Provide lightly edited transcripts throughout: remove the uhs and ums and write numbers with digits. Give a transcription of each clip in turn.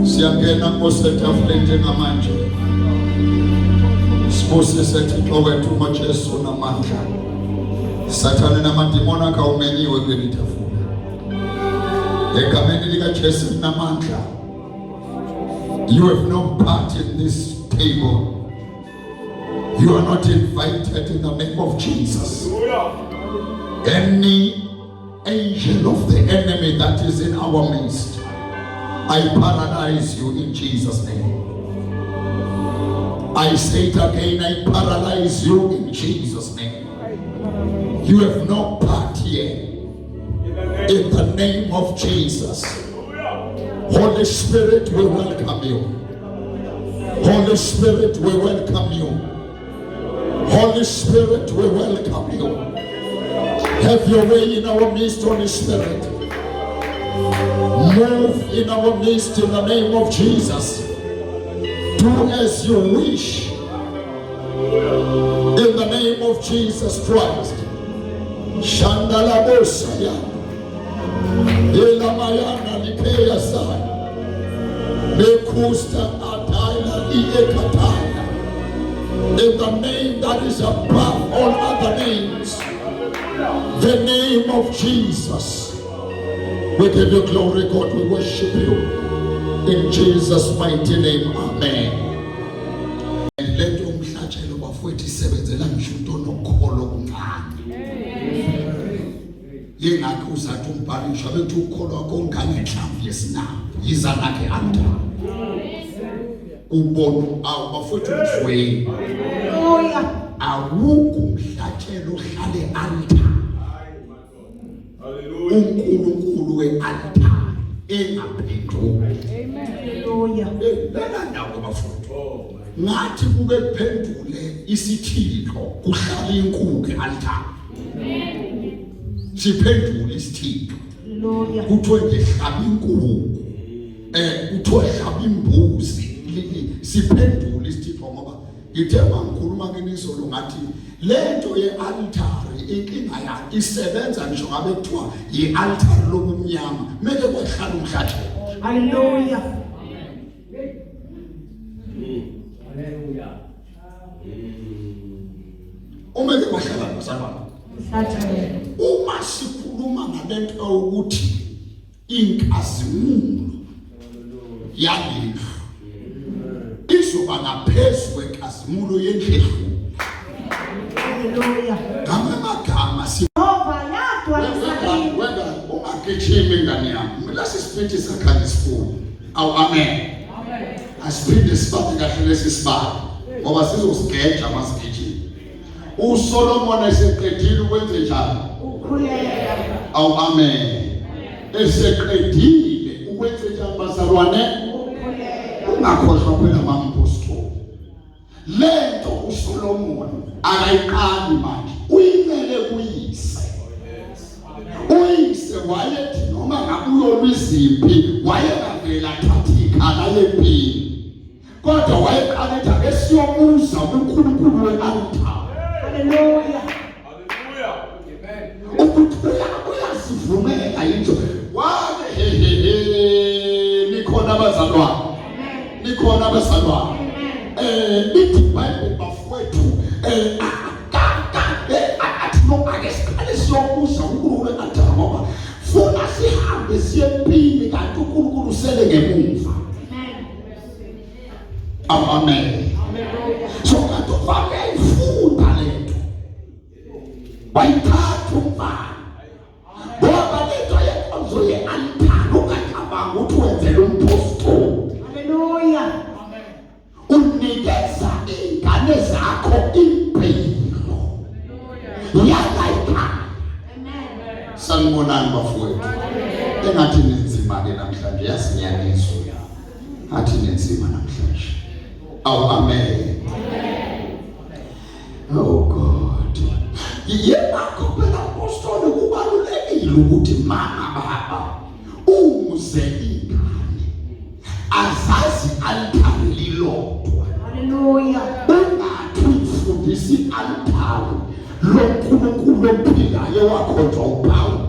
siyangena osetafuleni njengamanje sibusise Thixo wethu ngoJesu namandla. Sathane namadimoni akawumenyiwe kweli tafula egameni likaJesu namandla. You have no part in this table. You are not invited in the name of Jesus. Any angel of the enemy that is in our midst, I paralyze you in Jesus' name. I say it again, I paralyze you in Jesus' name. You have no part here. In the name of Jesus. Holy Spirit, we welcome you. Holy Spirit, we welcome you. Holy Spirit, we welcome you. Have your way in our midst, Holy Spirit. Move in our midst in the name of Jesus. Do as you wish. In the name of Jesus Christ. Shandala Bosaya. Elamayana Likeya Sai. Mekusta Ataila Iekataya. In the name that is above all other names. The name of Jesus. We give you glory, God. We worship you. In Jesus' mighty name. Amen. And let them catch a number 47. The land should not call on God. Yengakuza tumparisha betu call on God. Yes, now. He's an altar. Ubonu au bafutu mfwe. Awuku mshachelo shale altar. Unkulunkulu we altar. Engaphethu. Amen. Hallelujah. Lana nawo bafutu. Ngathi kube phendule isithilo kuhlala inkuke altar. Amen. Siphendule isithilo. Hallelujah. Kuthiwe nje hlaba inkuku. Kuthiwe hlaba imbuzi. Siphendule isithilo ngoba ithe mangikhuluma ngenisolo ngathi lento ye-altare inkinga yakhe isebenza ngisho ngabe kuthiwa yi-altare lobumnyama mele kwahlala umhlathelo. Hallelujah. Hallelujah. Umeke kwahlala basabana. Uma sikhuluma ngalento ukuthi inkazimulo yalindlu izoba ngaphezulu kwenkazimulo yendlu. Hallelujah. Ngamagama Jehova yadwa emhlabeni. Wena ungagijimi ngani yami. Lasi spirit sakhanya isifundo. Awu amen. Amen. Asipinde sibathi kahle lesi sibali. Ngoba sizosigeja masigijima. uSolomon eseqedile ukwenza njalo ukhulela. Awu amen. Eseqedile ukwenza njalo bazalwane ukhulela. Ungakhohlwa phela bamphostoli. Lento uSolomon akayiqali manje uyimele kuyise. Uyise wayethi noma ngabe uyolwiziphi wayengavela thatha ikhala lempini. Kodwa wayeqala ethi ake siyomuza uNkulunkulu we-altar. Hallelujah. Hallelujah. Amen. Ukuthi uyasivumela yinto. Wabe nikhona abazalwane. Amen. Nikhona abazalwane. Amen. Ithi Bible bafowethu athi no ake siqale siyomuza uNkulunkulu we-altar ngoba funa sihambe siye empini kanti uNkulunkulu usele ngemuva. Amen. So kanti uvame ifunda lento bayithatha umfana ngoba lento yenkonzo ye-altar ungacabanga ukuthi wenzela umpostoli. Haleluya. Unikeza iy'ngane zakho impilo yalayikhaya. Sanibonani bafowethu. Engathi nenzima-ke namhlanje yasinyaniswa. Athi nenzima namhlanje. Oh, amen. Amen. Oh God. Yebo phela apostoli kubalulekile ukuthi mama baba umuze ingane azazi altare lilodwa. Haleluya. Ungathufundisi altare loNkulunkulu ophilayo wakhonjwa uPaul.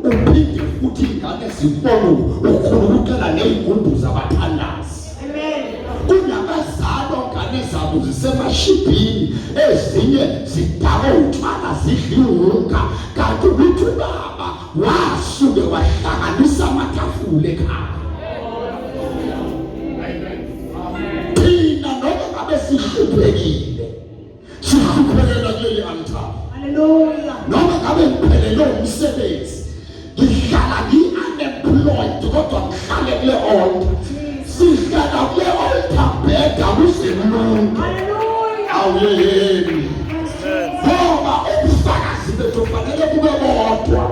Uphinde futhi ingane zibone ukhululukela ney'ngumbu zabathandazi. Kunabazali ongane zabo zisemashibhini ezinye zidakwe utshwala zidliwunga kanti ukuthi ubaba wasuke wahlanganisa amatafula ekhaya. Thina noma ngabe sihluphekile sihluphekela kuleli altar. Haleluya. Noma ngabe ngiphelele umsebenzi ngihlala ngi-unemployed kodwa ngihlale kule altar. Sihlala kule altar bheda kusemlungu. Haleluya. Awuyeni. Ngoba ubufakazi bethu kufanele kube bodwa.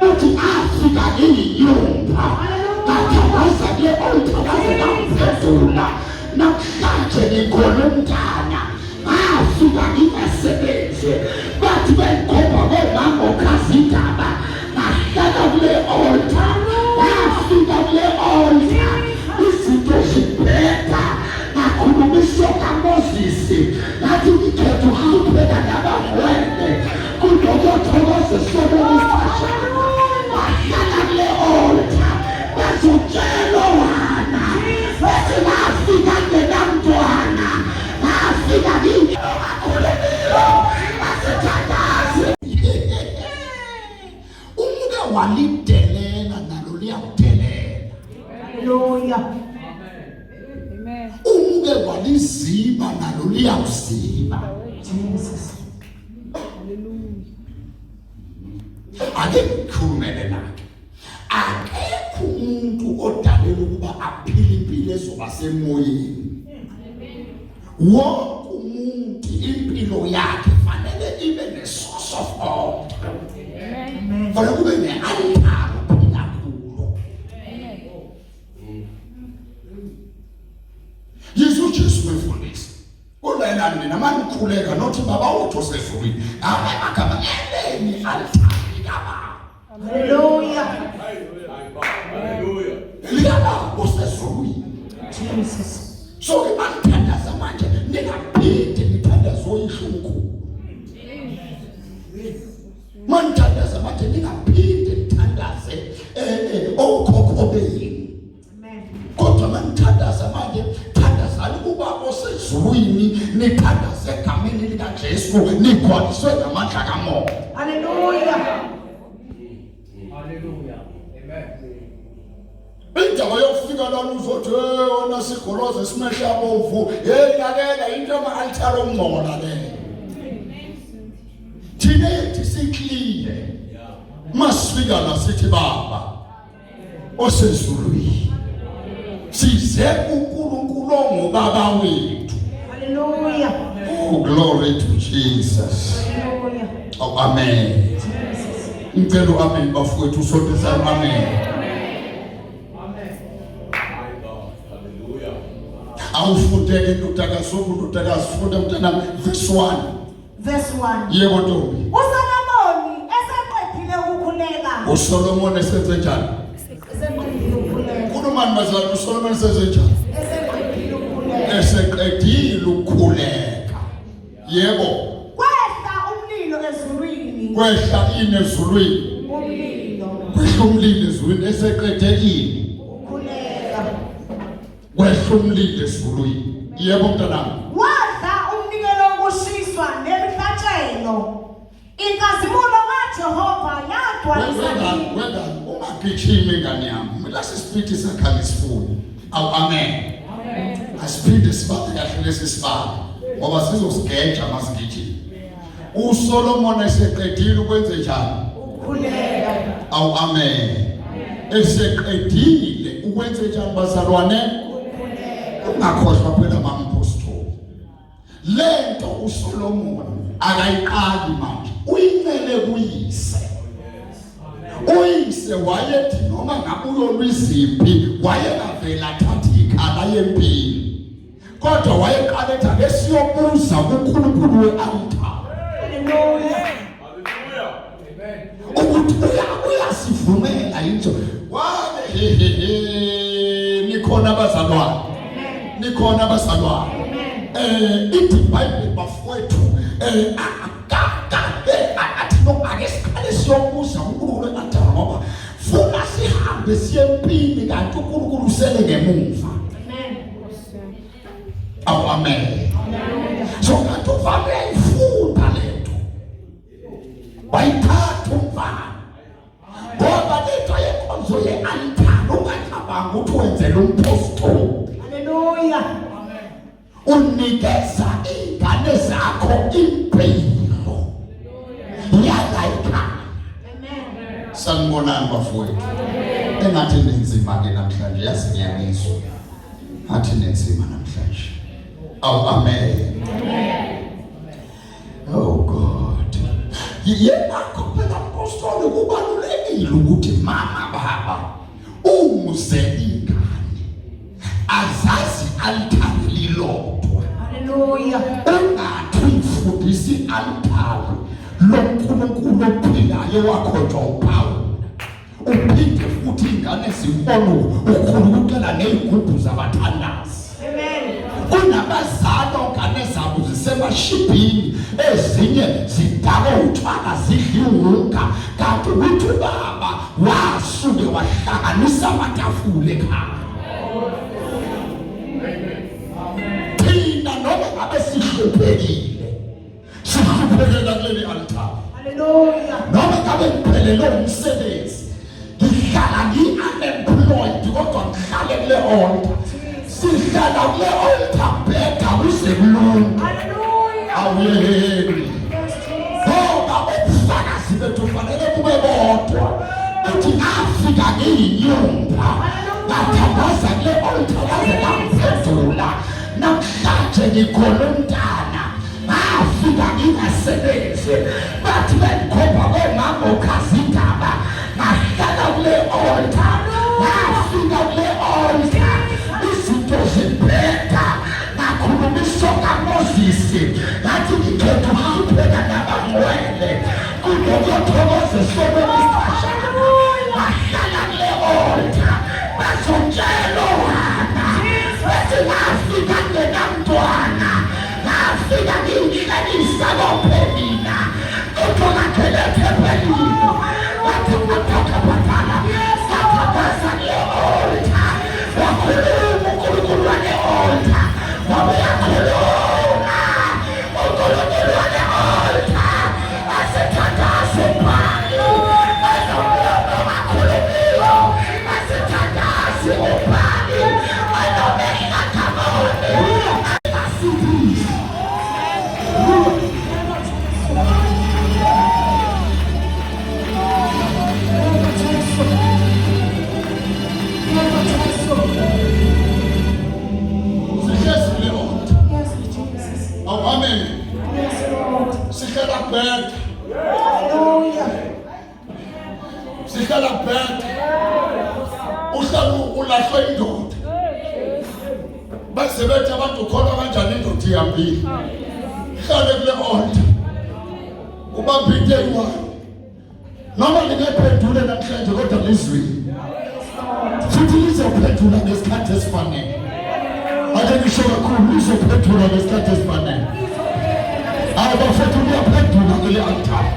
Uthi afika ngiyiyumba. Ngathandaza kule ngiyafuna namhlanje ngikhona umntana ngafika ngingasebenzi bathi bengikhomba komama okhazindaba ngahlala kule altar ngafika kule altar izinto zibheka ngakhulumiswa kaMoses ngathi ngikhetha ukuhlupheka nabangwende kunokuthokoza sobonisasha ngahlala kule altar bazotshela wena bese ngafika ngenamntwana ngafika ngiyakholelwa asithandaze umuke walidelela nalo liyakudelela. Hallelujah. Amen. Umuke waliziba nalo liyakuziba. Jesus. Hallelujah. Ake ngikhulumele nakhe. Akekho umuntu odalela ukuba aphile impilo ezoba semoyeni. Wonke umuntu impilo yakhe fanele ibe ne-source of order. Amen. Fanele kube ne-altar phila kulo. Jesu wefundisa. Kodwa nina manikhuleka nothi baba wethu osezulwini. Amagama eleni altar likaba. Hallelujah. Likaba osezulwini. Jesus. So ke mangithandaza manje ningaphinde ngithandaze oyishuku. Mangithandaza manje ningaphinde ngithandaze okhokho beni. Amen. Kodwa mangithandaza manje thandazani kuba osezulwini nithandaze egameni likaJesu nigcwaliswe ngamandla kaMoya. Hallelujah. Hallelujah. Amen. Indaba yokufika la uzothi wona sigoloze simehla bovu lalela into ama-altar omngcola le. Thina ethi sikliye masifika la sithi baba osezulwini size uNkulunkulu ongubaba wethu. Hallelujah. Oh, glory to Jesus. Hallelujah. Oh, amen. Jesus. Ngicela amen bafowethu sothisa amen. Awufundeke ndutakasoku ndutakazifunde mntana verse 1. Verse 1. Yebo ntombi. uSolomoni eseqedile ukukhuleka. uSolomon esenze njani? Eseqedile ukukhuleka. Khulumani bazali uSolomon esenze njani? Eseqedile ukukhuleka. Eseqedile ukukhuleka. Yebo. Kwehla umlilo ezulwini. Kwehla ini ezulwini. Umlilo. Kwehla umlilo ezulwini eseqede ini. Ukukhuleka. Kwehla umlilo ezulwini. Yebo mntanami. Wadla umnikelo wokushiswa nemihlatshelo. Inkazimulo kaJehova yagcwalisa ini. Whether ungagijimi ngani yami. Mina sisiphithi sakhali sifuni. Amen. Amen. Asiphinde sibale kahle lesi sibalo ngoba sizosigeja masigijima. uSolomon eseqedile ukwenze njani? Ukukhuleka. Amen. Eseqedile ukwenze njani bazalwane? Ungakhohlwa phela mangipostoli. Lento uSolomon akayiqali manje. Uyinele kuyise. Uyise wayethi noma ngabe uyolwiziphi wayengavela thatha ikhala yempilo. Kodwa wayeqala ethi ake siyobuza kuNkulunkulu we-altar. Hallelujah. Ukuthi uyasivumela into. Wabe nikhona abazalwane. Nikhona abazalwane. Ithi iBhayibheli bafowethu athi no ake siqale siyobuza uNkulunkulu we-altar ngoba funa sihambe siye empini kanti uNkulunkulu usele ngemuva. Amen. So kanti uvame uyayifunda lento. Bayithatha umfana. Ngoba lento yenkonzo ye-altar ungacabanga ukuthi wenzela umpostoli. Hallelujah. Unikeza ingane zakho impilo. Yalayikhaya. Amen. Sanibonani bafowethu. Engathi nenzima ke namhlanje yasinyanyiswa. Athi nenzima namhlanje. Oh, amen. Oh God. Yena phela apostoli kubalulekile ukuthi mama baba umuze ingane azazi i-altare loNkulunkulu ophilayo wakhonjwa uPawulu. Uphinde futhi ingane zibone ukhululukela nezigubhu zabathandazi. Kunabazali ongane zabo zisemashibhini, ezinye zidakwa utshwala zidliwunga, kanti uthi ubaba wasuke wahlanganisa amatafula ekhaya. Thina noma ngabe sihluphekile, sihluphekela kuleli altare. Hallelujah. Noma ngabe ngiphelelwe umsebenzi, ngihlala ngi-unemployed kodwa ngihlale kule altar. Sihlala kule altar bheka kuze kulunge. Hallelujah. Awuyeni. Yes, Jesus. Ngoba ubufakazi bethu fanele kube bodwa. Uthi ngafika ngiyinyumba, ngathandaza kule altar yaze ngaphendula. Namhlanje ngikhona umntana, ngafika ngingasebenzi, bathi bengikhomba komama ukhazindaba, ngahlala kule altar, ngafika kule altar, izinto zibheka, ngakhulumiswa kaMoses, ngathi ngikhetha ukuhlupheka nabangcwele, kunokuthokoza sobenisasha, ngahlala kule altar, bazongitshela wena, bethi ngafika ngenamntwana, ngafika ngiyihlalisa kophelina, kodwa ngakhele thempelini, wathakathatha sathabaza kule altar, wakhuluma uNkulunkulu wale altar, wabuyakhuluma uNkulunkulu wale altar, asithandaze uBhali, anomlomo wakhulumiyo, asithandaze uBhali, anomehla kamone, asithise. Sihlezi kule altar. Yes, Jesus. Awu amen. Yes, Lord. Sihlala kubheka. Hallelujah. Sihlala kubheka. Uhlala ulahlwe indoda. Base bethi abantu khona kanjani indoda ihambile. Hlale kule altar. Ubambe into eyi-1. Noma lingephendule namhlanje kodwa lizwini. Futhi lizophendula ngesikhathi esifanele. Ake ngisho kakhulu lizophendula ngesikhathi esifanele. Abafethu liyaphendula kule altare.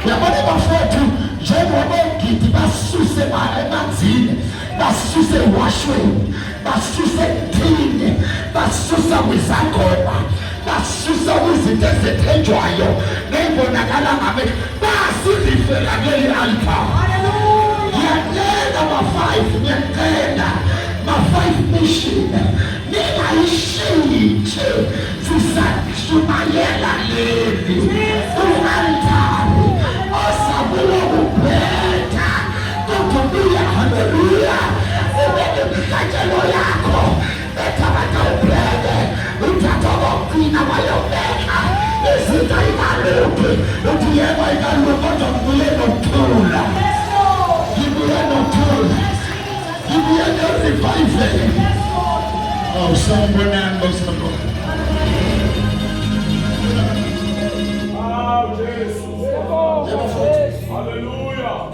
Yabona bafethu njengoba ugidi basuse emanzini, basuse ewashweni, basuse ekuthini, basusa kwizangoma, basusa kwizinto ezithenjwayo ney'bonakala ngabe basizifela kuleli altare. Ngiyacela ma-5, ngiyacela ma-5 mission, ningayishintshi, sisashumayela leli u-altare osabuya kuphetha, kudubuya haleluya, ubeke imihlatshelo yakho, betha abantu ubheke, uthatha okokugcina wayobeka, izinto ingaluphi, uthi yebo ingaluphi kodwa ngibuye nokuthula. Ngibuye nokuthula. Ngibuye no-revival. Oh, sanibonani bosibona. Hallelujah.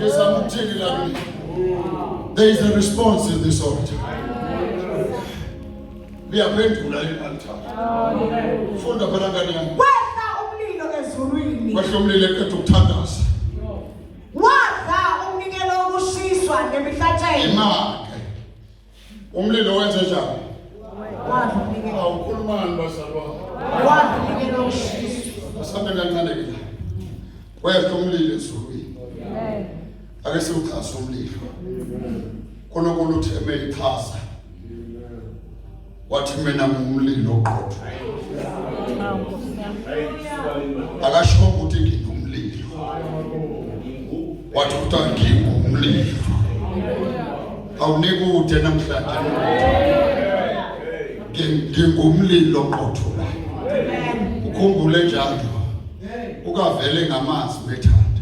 There is a response in this altar. Liyaphendula le altare. Funda phela ngani yami. Weza umlilo ezulwini. Bahlomlile qeda ukuthandaza. Waza umnikelo wokushiswa nemihlatshelo. Imake. Umlilo wenze njani? Waza umnikelo. Awukhulumani bazalwane. Waza umnikelo wokushiswa. Asambe kancane ke. Wehla umlilo ezulwini. Ake siwuxhasa umlilo. Khona utheme ichaza. Wathi mina ngumlilo oqotho. Akasho ukuthi nginomlilo. Wathi ngingumlilo. Awunikude namhlanje. Ngingumlilo oqotho. Ukhumbule njalo. Ukavele ngamanzi methanda.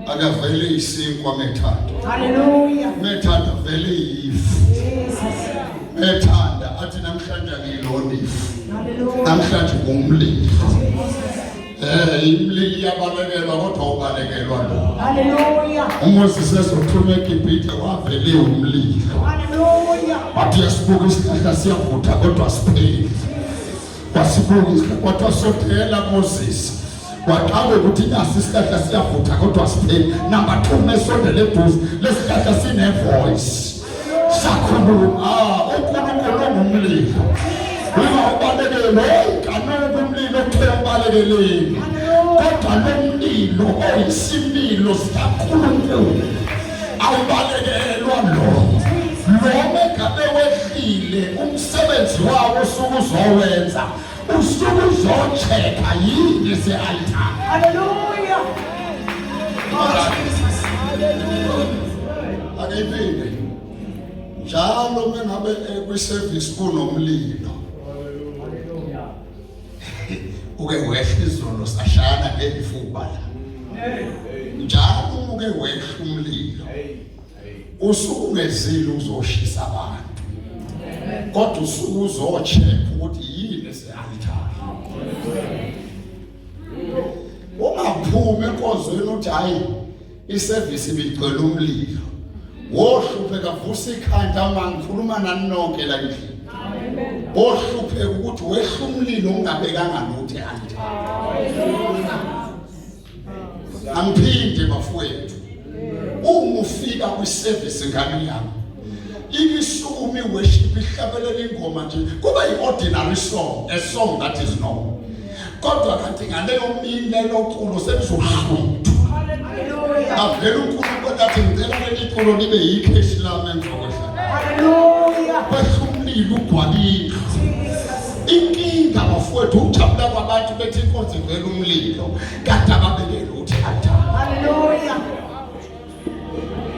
Akavele isinkwa methanda. Hallelujah. Methanda vele yifu. Jesus. Methanda athi namhlanje ngilona ifu. Hallelujah. Namhlanje ngumlilo. Imlilo yabalekelwa kodwa ubalekelwa lo. Hallelujah. uMoses ezothuma eGibhithe wavele umlilo. Hallelujah. Wathi yasibuka isihlahla siyavutha kodwa sipheli. Wasibuka isihlahla kodwa sothela Moses. Waqhawe ukuthi nasi isihlahla siyavutha kodwa sipheli. Number 2 mesondele eduze lesihlahla sine voice. Sakhuluma uNkulunkulu ngumlilo. Ubalekele kanoko umlilo uthembalekele. Kodwa lo mlilo oyisimilo sikaNkulunkulu awubalekelwa lo. Noma ngabe wehlile umsebenzi wawo usukuzowenza usukuzocheka yini se-altare. Hallelujah. Akayiphinda njalo mengabe kwi-service kunomlilo uke wehla izolo sashana ngelifuba la njalo uke wehla umlilo usuku ungezile uzoshisa abantu kodwa usuku uzocheka ukuthi yini ese-altare. Ungaphumi enkonzweni uthi hayi iservice ibigcwele umlilo wohlupheka vusa ikhanda mangikhuluma nani nonke la endlini. Wohlupheka ukuthi wehla umlilo ungabekanga lutho e-altare. Angiphinde bafowethu uma ufika kwi-service ngani yami ibisukumi worship ihlabelela ingoma nje kuba i-ordinary song, a song that is known. Kodwa kanti ngaleyo mini lelo culo selizohluthu. Avela uNkulunkulu athi ngicela leli culo libe yikheshi lami engizokwehla. Hallelujah. Umlilo ugwalile. Inkinga bafowethu ukujabula kwabantu bethi inkonzo igcwele umlilo kanti ababekele uthi altare. Hallelujah.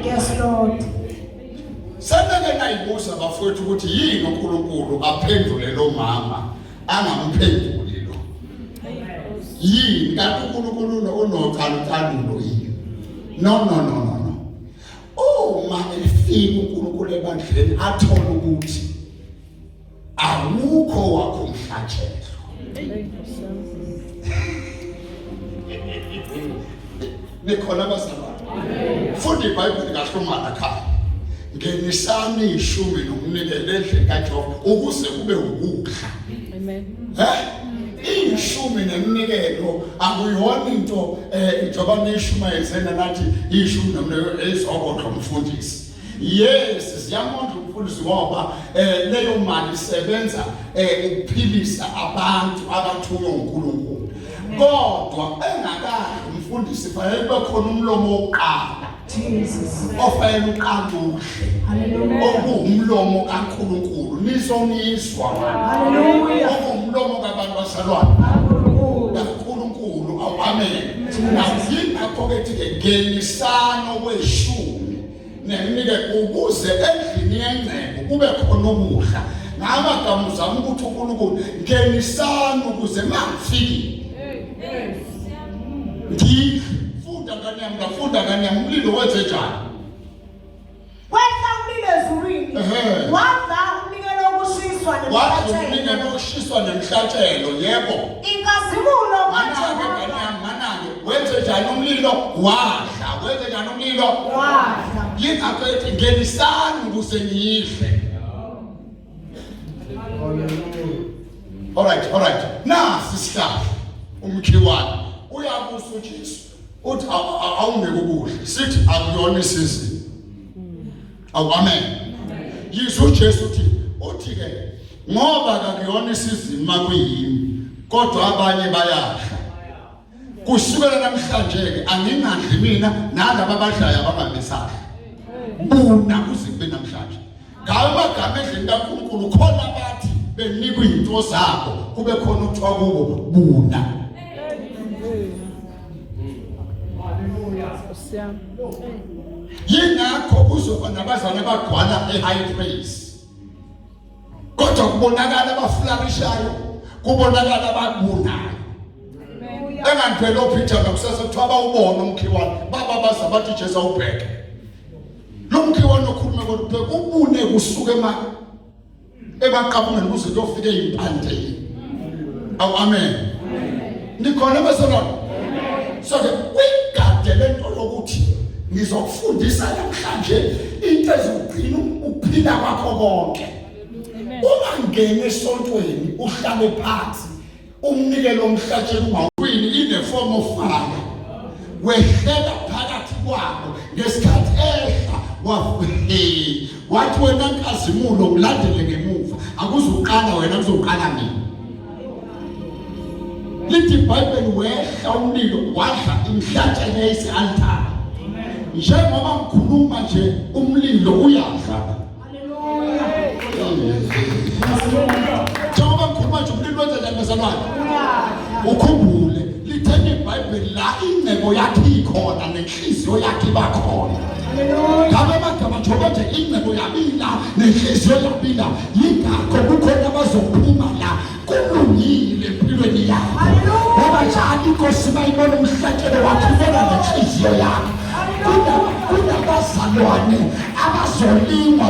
Yes, Lord. Sanake nayibuza bafowethu ukuthi yini uNkulunkulu aphendule lo mama angamphenduli lo. Yini kanti uNkulunkulu unocalucalulo yini? No. Uma efika uNkulunkulu ebandleni athola ukuthi awukho wakho umhlatshelo. Nikhona basabana. Funda iBhayibheli kahle uma ekhaya. Ngenisani ishumi nokunikela endlini kaJehova ukuze kube ukudla. Amen. Ishumi neminikelo akuyona into njoba neshumayezena nathi ishumi nomnikelo ezokodwa umfundisi. Yes, siyamonda umfundisi ngoba leyo mali isebenza ukuphilisa abantu abathunywa uNkulunkulu. Kodwa engakahle umfundisi fanele kube khona umlomo wokuqala. Jesus. Ofayela uqanduhle. Hallelujah. Okuwumlomo kaNkulunkulu nisoniswa. Hallelujah. Okuwumlomo kabantu basalwana. kaNkulunkulu. Amen. Ngakho ke ngenisana kweshumi nemike ukuze endlini yengcebo kube khona ukudla. Ngamagama zami ukuthi uNkulunkulu ngenisana ukuze mangifiki. Ngafunda kanyama umlilo wenze njani? Wetha umlilo ezulwini. Wadla umnikelo wokushiswa nemihlatshelo. Wadla umnikelo wokushiswa nemihlatshelo, yebo. Inkazimulo manake wenze njani umlilo? Wadla. Wenze njani umlilo? Wadla. Yingakho ethi ngenisani ukuze niyidle. Alright. Nasi isihlahla umkhiwane uyabusa uJesu. Uthi awungeke ukudla. Sithi akuyona isizini. Amen. Yizwe uJesu uthi ke ngoba akuyona isizini makuyimi kodwa abanye bayadla. Kusukela namhlanje ke angingadli mina nalabo abadlayo abangabesadla. Buna kuze kube namhlanje. Ngawo amagama endlini kaNkulunkulu khona bathi benikwa izinto zabo kube khona ukuthiwa kubo buna. Yingakho kuzoba nabazana abagcwala e-high praise. Kodwa kubonakala abaflarishayo, kubonakala ababunayo. Engandivela uPeter nokusasa kuthiwa bawubona umkhiwane, baba baza bathi Jesu awubheke. Lo mkhiwane okhuluma kodwa ubune kusuka emaqabungeni kuze kuyofika impande. Amen. Nikhona basolwana. So ke uyigade lento yokuthi ngizokufundisa namhlanje into ezogcina ukuphila kwakho konke. Ungangena esontweni uhlale phansi umnikelo omhlatshelo ungawini in the form of fire. Wehlela phakathi kwabo ngesikhathi ehla wathi wena nkazimulo ulandele ngemuva akuzuqala wena kuzoqala mina. Lithi iBhayibheli wehla umlilo wadla imhlatshelo e-Altare. Njengoba ngikhuluma nje umlilo uyadla. Njengoba ngikhuluma nje umlilo wenza njani bazalwane? Ukhumbule lithenge iBhayibheli la ingcebo yakhe ikhona nenhliziyo yakhe ibakhona. Ngabe bagaba njengoba nje ingcebo yabila nenhliziyo yabila yingakho kukhona abazophuma la kulungile empilweni yakho. Ngoba njalo inkosi mayibona umhlatshelo wakhe ibona nenhliziyo yakhe. Kunabazalwane abazolingwa 2022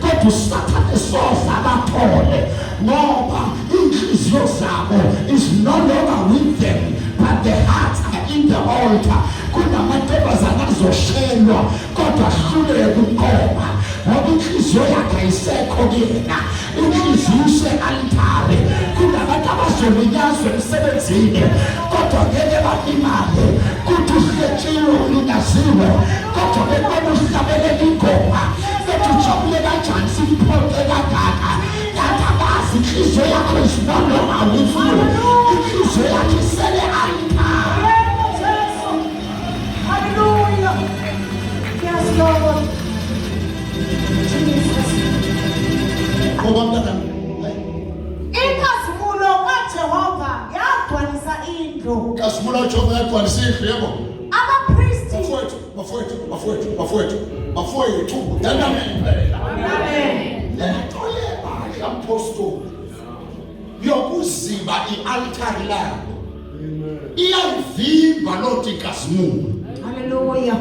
kodwa uSathane soza abathole ngoba inhliziyo zabo is no longer with them but the hearts are in the altar. Kunamantombazana azoshelwa kodwa ahluleke ukukoma ngoba inhliziyo yakhe ayisekho kuyena, inhliziyo ise-altare. Kunabantu abazolinyazwa emsebenzini kodwa ngeke balimale, kuthi uhletshiwe ulinyaziwe kodwa bebona uhlabeleka ingoma bethi ujabule kanjani simphoke kangaka. Yatabazi inhliziyo yakho is no longer with you, inhliziyo yakho isele-altare. Hallelujah. Yes, Lord. Jesus. Inkazimulo kaJehova yagcwalisa indlu. Inkazimulo kaJehova yagcwalisa indlu yebo. Abapristi. Bafowethu. Amen. Amen. Lento le apostle yokuziba i-altare lakho. Iyavimba lo inkazimulo. Hallelujah.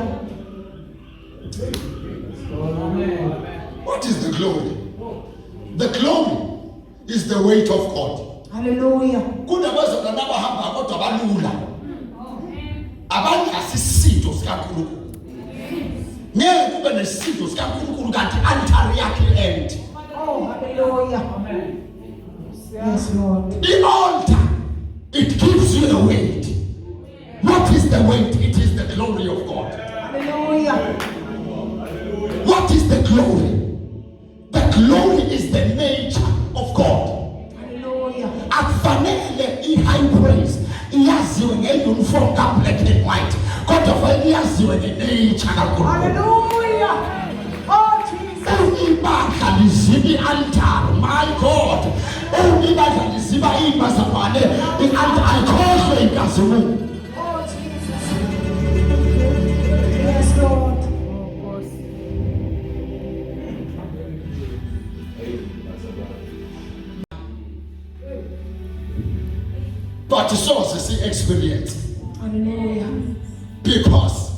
What is the glory? The glory is the weight of God. Hallelujah. Kunabazalwane abahamba kodwa balula. Abantu asisitho sikaNkulunkulu. Ngeke kube nesitho sikaNkulunkulu kanti altare yakhe end. Oh, hallelujah. Amen. Yes, Lord. The altar, it gives you the weight. What is the weight? It is the glory of God. Hallelujah. What is the glory? The glory is the nature of God. Hallelujah. Akufanele i-high praise iyaziwe nge-uniform ka-black and white kodwa fanele iyaziwe nge-nature kaNkulunkulu. Hallelujah. Oh, Jesus. Ibandla liziba i-altare, my God. Ibandla liziba iy'bazalwane i-altare ayikhohlwe inkazimulo. Oh, Jesus. Yes, Lord. But source is experience. Hallelujah. Because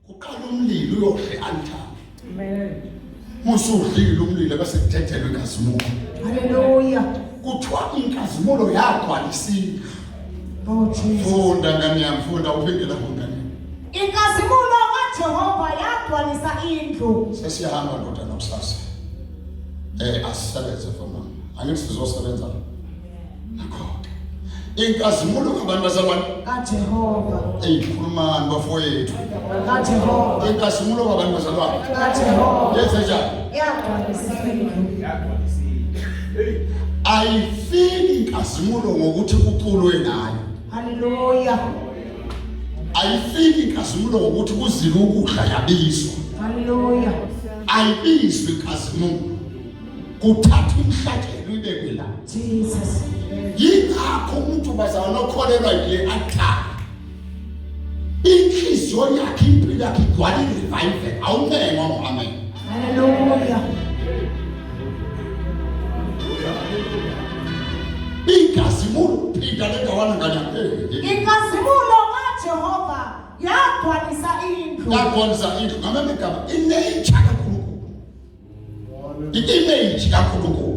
kuqala umlilo uyodla i-altare. Amen. Musudlile umlilo bese kuthethelwe inkazimulo. Hallelujah. Kuthiwa inkazimulo yagcwalisile. Oh, Jesus. Funda ngani yami, funda uphindela ngani. Inkazimulo kaJehova yagcwalisa indlu. Sesiyahamba ndoda nakusasa. Asisebenze mfana. Angithi sizosebenza. Nakho. Inkazimulo kabantu bazalwane kaJehova. Khulumani bafowethu. kaJehova. Inkazimulo kabantu bazalwane kaJehova. Yenze njani? Yagcwalisa indlu. Ayifiki inkazimulo ngokuthi kuculwe nayo. Hallelujah. Ayifiki inkazimulo ngokuthi kuzile ukudla yabizwa. Hallelujah. Ayibizwe inkazimulo kuthatha imhlatshelo ibekwe la. Jesus. Yingakho umuntu bazalwane okholelwa yile altare inhliziyo yakhe impilo yakhe igcwala revival awunengwa ngoamen. Hallelujah. Inkazimulo phinda lendawana nganyaphe. Inkazimulo kaJehova yagcwalisa indlu. Yagcwalisa indlu ngamanye igama inature kaNkulunkulu. I-image kaNkulunkulu.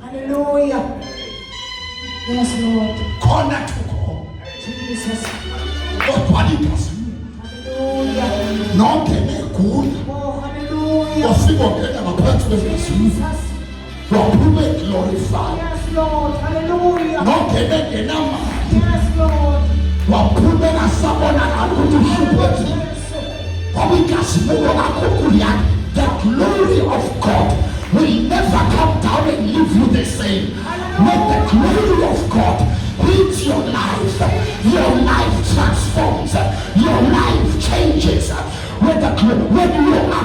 Hallelujah. Yes, Lord. Corner to corner. Jesus. Hallelujah. No kene cool. Oh, hallelujah. Possible get a part of the Jesus. glorified. Yes, Lord. Hallelujah. No kene enama. Yes, Lord. Wapume na sabona na kutushubeti. The glory of God will never come down and leave you the same. When the glory of God hits your life transforms, your life changes. When you are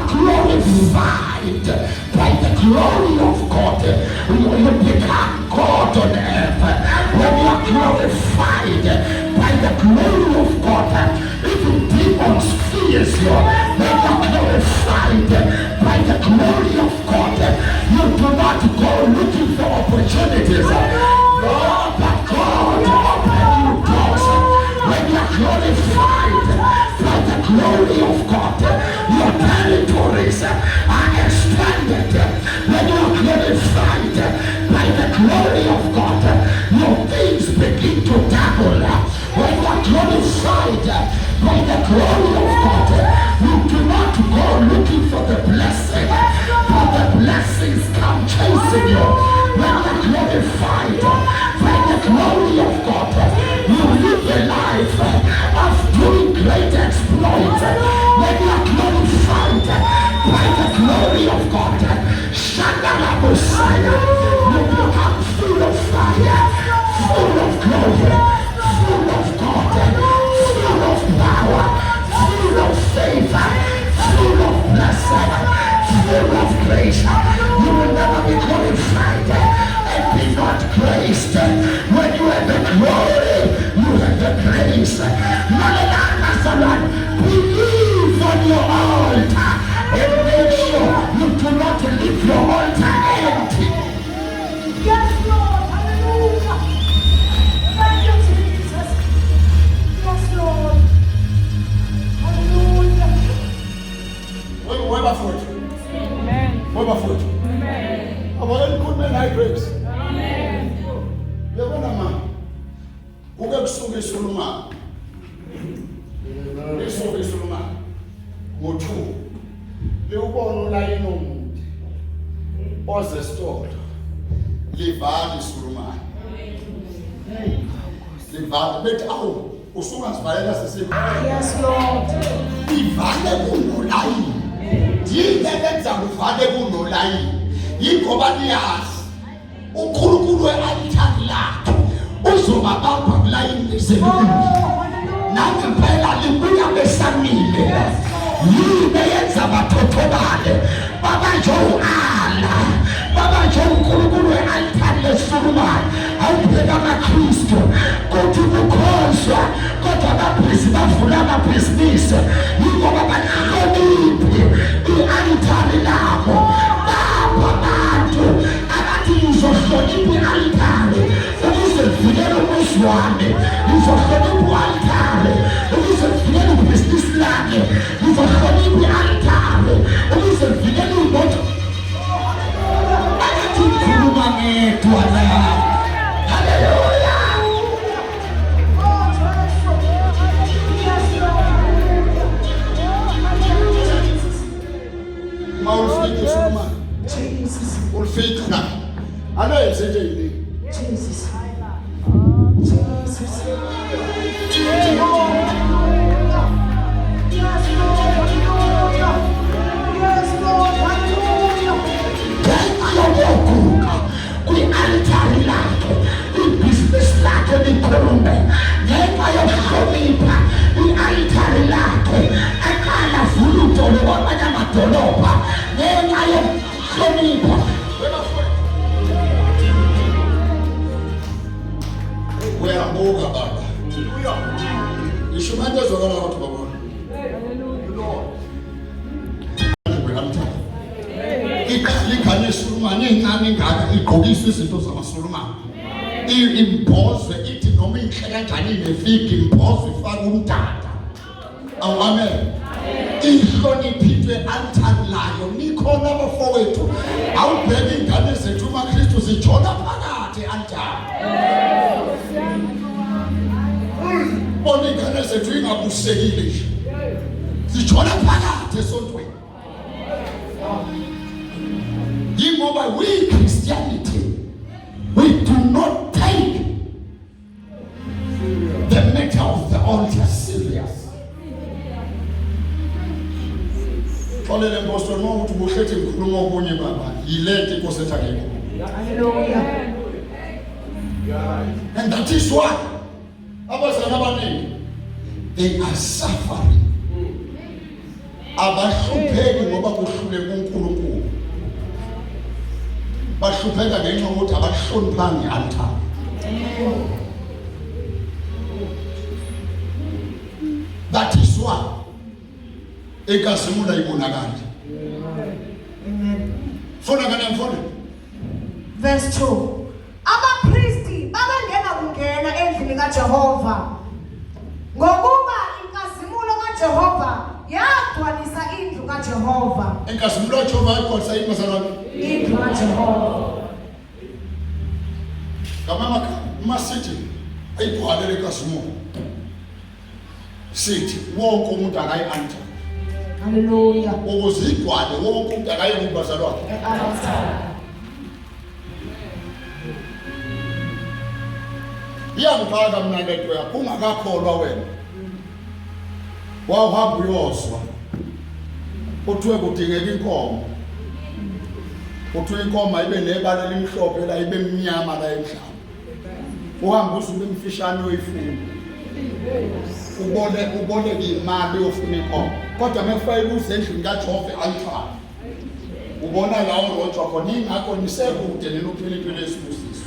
glorified by the glory of God, you become God on earth. When you are glorified by the glory of God, even demons fears you. When you are glorified by the glory of God, you do not go looking for opportunities. No, but God open you doors. When you are glorified by the glory of God, your territories are expanded. When you are glorified by the glory of God, your things begin to double. When you are glorified by the glory of God, you do not go looking for the blessing, but the blessings come chasing you. When you are glorified by the glory of God, you live a life of doing great exploits. When you are glorified by the glory of God, Shandala Messiah, you become full of fire, full of glory, full of God, full of power, full of favor, full of blessing, full of grace. You will never be glorified and be not graced. When you have the glory, you have the grace. Believe on your altar and make sure you do not leave your altar empty. Yes, Lord. Hallelujah. Thank you, Jesus. Yes, Lord. Hallelujah. Whoever for it. Amen. Whoever for it. Amen. Our good men high grapes. Amen. Yabona ma. Uke kusuke isuluma. Isuke isuluma. Ngo2. Liwubona ulayini omude. Oze store. Livali isuluma. Livali bethi awu usuka sivalela sisiba. Yes, Lord. Ivale kunolayini. Yini ebenza kuvale kunolayini? Yingoba niyazi uNkulunkulu we-alithari lakhe uzobabamba kulayini ezelini. Nami phela libuya besamile. Yini eyenza bathothobale babanje u-ala, babanje uNkulunkulu we-alithari lesulumayo. Awuphela amaKristu kuthi kukhoswa kodwa ababhizi bavula amabhizinisi yingoba balihloniphi i-alithari labo. Abantu abathi ngizohlonipha i-alithari ukuze ngivikele umuzi wami, ngizohlonipha i-alithari ukuze ngivikele ibhizinisi lami, ngizohlonipha i-alithari ukuze ngivikele imoto. Abathi ngikhuluma ngedwa la. Hallelujah. Mawufike Solomon. Jesus. Ulfika. Anayenze nje yini? Jesus. Kwi-alithari lakhe, ibhizinisi lakhe likhulume. Ngenxa yokuhlonipha i-alithari lakhe, aqala vula udolo kwamanye amadolobha. Ngenxa yokuhlonipha. Uyabuka baba. Ngisho manje ezokala abantu babona. Ikhali iSulumane encane ngaka igqokisa izinto zamaSulumane. Imboze ithi noma inhle kanjani nefiki imboze ifaka umdada. Amen. Inhloniphithwe altar layo nikhona abafowethu awubheka ingane zethu umaKristu zithola phakathi altar. Bona ingane zethu ingabusekile nje. Zithola phakathi esontweni. Yingoba we Christianity, we do not take the matter of the altar serious. Olele mposto no ukuthi buhlethi ngikhuluma okunye baba yilento inkosi ethakele. Hallelujah. And that is why abazali abaningi they are suffering. Abahlupheki ngoba kuhluleka uNkulunkulu. Bahlupheka ngenxa yokuthi abahloniphanga i-altar. That is why ekasimula ibonakala. Amen. Fona kana mfona. Verse 2. Abapristi babangena kungena endlini kaJehova. Ngokuba inkazimulo kaJehova yagcwalisa indlu kaJehova. Inkazimulo kaJehova yagcwalisa indlu kaJehova. Indlu kaJehova. Kama masithi ayigcwalele inkazimulo. Sithi wonke umuntu akayi-altar. Hallelujah. Ukuze igcwale wonke umuntu akayi kubazali wakhe. Iyangifaka mina lento yakho ungakakholwa wena. Wawuhamba uyoswa. Kuthiwe kudingeka inkomo. Kuthiwe inkomo ibe nebala elimhlophe la ibe mnyama la emhlaba. Uhamba usuke emfishane oyifuna. Ubone imali yofuna inkomo. Kodwa mekufanele uze endlini kaJehova altar. Ubona lawo rojwa khona ingakho nisekude nenophiliphile esibusiso.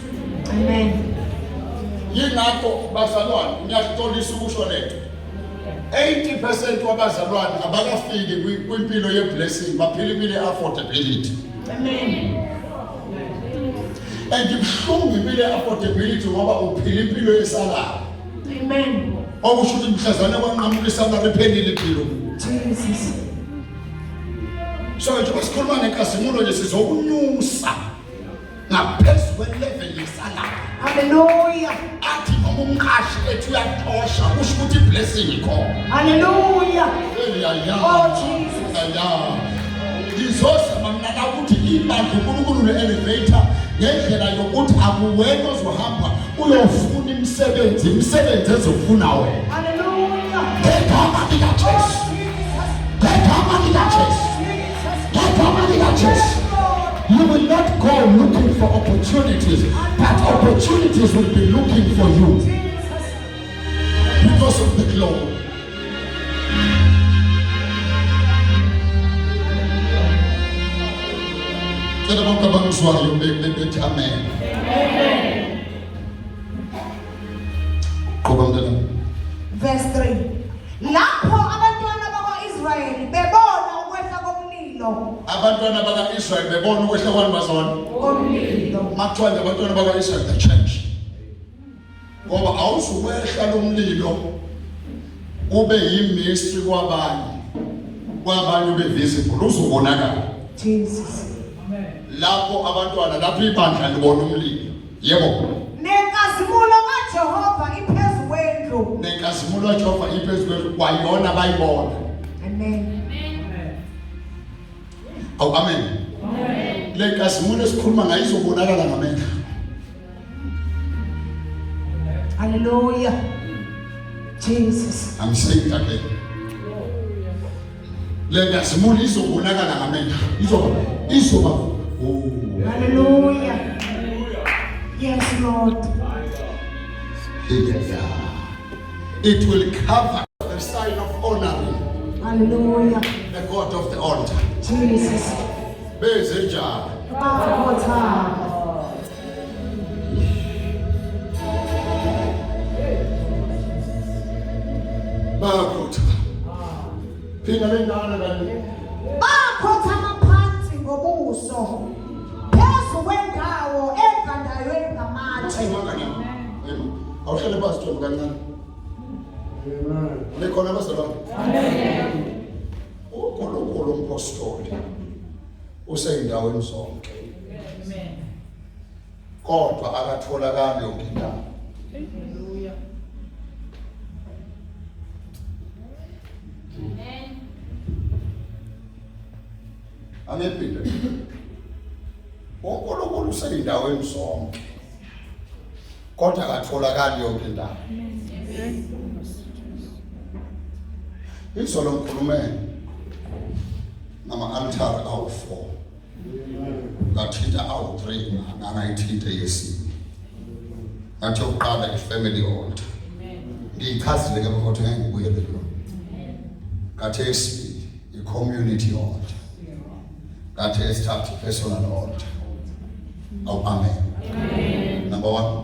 Amen. Yingakho bazalwane ngiyaqolisa ukusho lento 80% wabazalwane abakafiki kwimpilo yeblessing baphila impilo ye-affordability. Amen. And ibhlungu impilo ye-affordability ngoba uphila impilo yesalayo. Amen. Okusho ukuthi mhlazane kwanqamuka isalary ephelile impilo. Jesus. So nje basikhuluma ngenkazimulo nje sizokunyusa ngaphezulu kwelevel yesalayo. Hallelujah. Athi noma umqashi ethu uyatosha kusho ukuthi blessing ikhona. Hallelujah. Oh Jesus. Ngizosema mina ukuthi ibandla uNkulunkulu le-elevator ngendlela yokuthi akuwena ozohamba uyofuna imisebenzi ezofuna wena. Hallelujah. Ngegama likaJesu. Ngegama likaJesu. Ngegama likaJesu. You will not go looking for opportunities, but opportunities will be looking for you because of the glory. Amen. Verse 3. Lapho abantwana bakwa-Israyeli bebona ukwehla komlilo. Abantwana baka-Israyeli bebona ukwehla kwani bazalwane? Komlilo. Makuthiwa nje abantwana baka-Israyeli the church. Ngoba awuzukwehla lo mlilo ube yimistry kwabanye ube visible uzobonakala. Jesus. Lapho abantwana lapho ibandla libona umlilo. Yebo. Nenkazimulo kaJehova iphezu kwendlu. Nenkazimulo kaJehova iphezu kwendlu kwayona bayibona. Amen. Aw amen. Amen. Le nkazimulo esikhuluma ngayo izobonakala ngamehlo. Hallelujah. Jesus. I'm saying it again. Le nkazimulo izobonakala ngamehlo. Izoba. Oh. Hallelujah. Yes, Lord. It will cover the sign of honoring Hallelujah. the God of the altar. Jesus. Bezenjani. Bakhotha. Phina lengane kanti. Bakhothama phansi ngobuso phezu kwendawo egandayo engamatshe. Awuhlele phansi Themba kancane. Nikhona bazalwane. uNkulunkulu umpostoli useyindaweni zonke. Kodwa akatholakali yonke indawo. Angephinde. uNkulunkulu useyindaweni zonke. Kodwa akatholakali yonke indawo. Izolo ngikhulume ngama-altare awu-4. Ngathinta awu-3 ngangayithinta yesibili. Ngathi yokuqala i-family altar. Ngiyichazile ke kodwa ngeke ngibuyele kuyo. Ngathi yesibili i-community altar. Ngathi yesithathu personal altar. Awu amen. Number 1.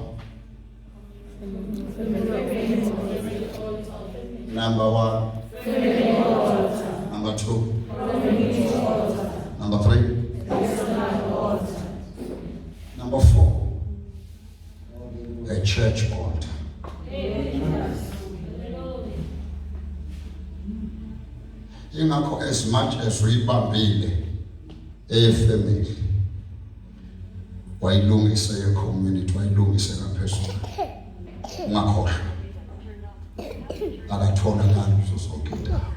Number 1. Number 2. Number 3. Number 4. A church altar. Ingakho as much as uyibambile family, wayilungise community, wayilungise personal. Ungakhohlwa. Akatholakali kuzo zonke indawo.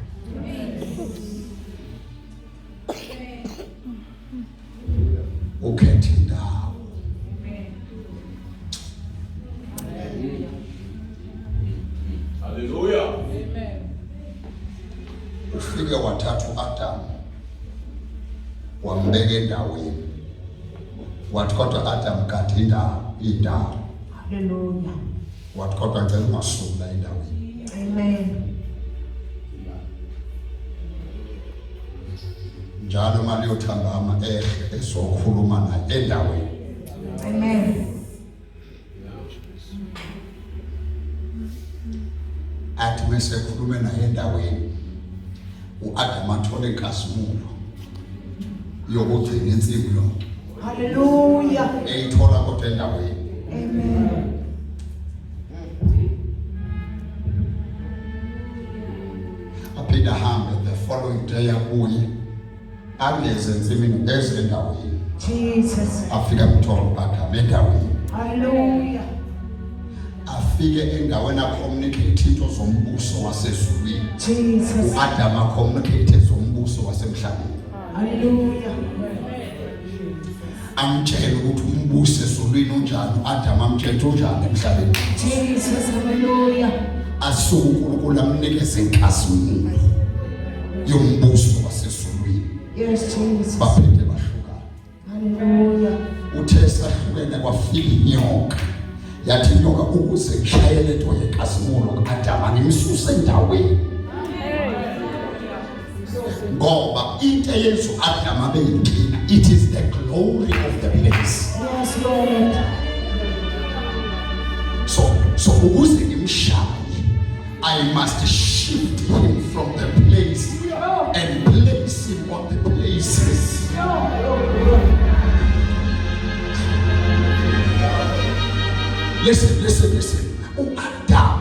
Ukhethe indawo. Hallelujah. Amen. Ufike wathatha uAdam wambeka endaweni. Wathi kodwa Adam kade indawo. Hallelujah. Wathi kodwa ngicela ungasula endaweni. Amen. Njalo mali yothambama ezokhuluma naye endaweni. Amen. Athi mase khulume naye endaweni. uAdam athola inkazimulo yokugcina insimu yonke. Hallelujah. Eyithola kodwa endaweni. Amen. Aphinde ahambe the following day abuye angeze ensimini ezendaweni. Jesus. Afika mthola uAdam endaweni. Hallelujah. Afike endaweni acommunicate into zombuso wasezulwini. Jesus. uAdam acommunicate zombuso wasemhlabeni. Hallelujah. Amtshela ukuthi umbuso ezulwini unjani, uAdam amtshela unjani emhlabeni. Jesus. Hallelujah. Asuku uNkulunkulu amnikeze inkazimulo yombuso wasezulwini. Yes, Jesus. Baphinde bahlukana. Hallelujah. Uthe sahlukene kwafika inyoka. Yathi inyoka ukuze ngishayele into yenkazimulo kuAdam angimsuse endaweni. Ngoba into eyenza uAdam abe yinkinga, it is the glory of the place. Yes, Lord. So ukuze ngimshaye, I must shift him from the place and place him on the places. Listen. uAdam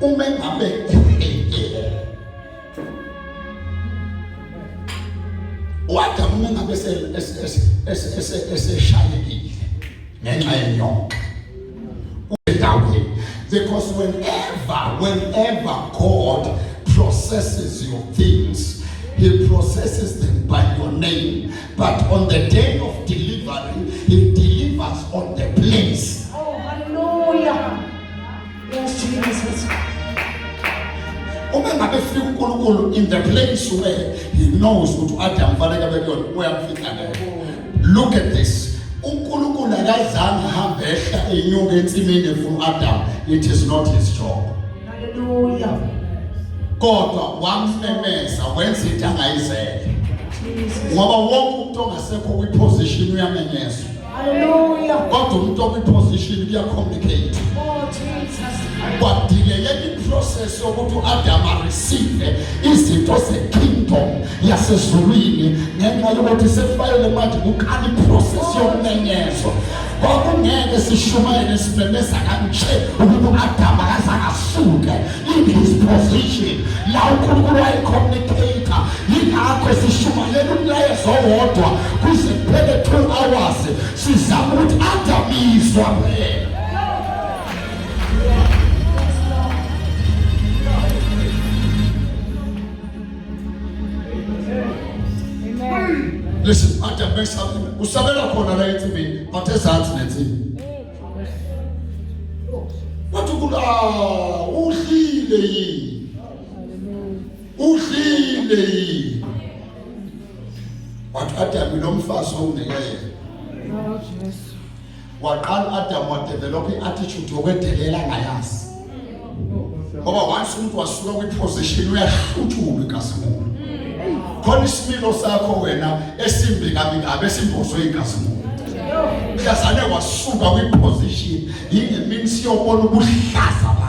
umengabe uAdam umengabe eseshayekile ngenxa yenyoka. Because whenever God processes your things, He processes them by your name. But on the day of delivery, He delivers on the place. Oh, hallelujah. Yes, Jesus. In the place where He knows what Adam look at this. It is not his job. Hallelujah. Kodwa wamemeza wenza into angayizele. Ngoba wonke umuntu ongasekho kwiposition uyamenyezwa. Hallelujah. Kodwa umuntu okwiposition uyacommunicate. Oh, Jesus. Kwadileke iprocess yokuthi uAdam receive izinto ze-kingdom yasezulwini ngenxa yokuthi sefayele manje ukali process yokumenyezwa. Kwakungeke sishumayele sibhemeza kanje ukuba Adam akasuke in his position la uNkulunkulu wayecommunicator yingakho sishumayele umlayezo owodwa kuze kuphele 2 hours sizama ukuthi Adam izwa phela. Listen, Adam makes something. Usabela khona la eTV, but ezansi neTV. Wathi kula uhlile yini? Uhlile yini? Wathi Adam nomfazi owunikele. Waqala Adam wadevelop i-attitude yokwedelela ngayazi. Ngoba once umuntu wasuka kwi-position uyahluthulwa igazimulo. Khona isimilo sakho wena esimbi kabi kabi esimbozwe igazimulo. Mhlazane wasuka kwi-position yingemini siyobona ubuhlaza bakho.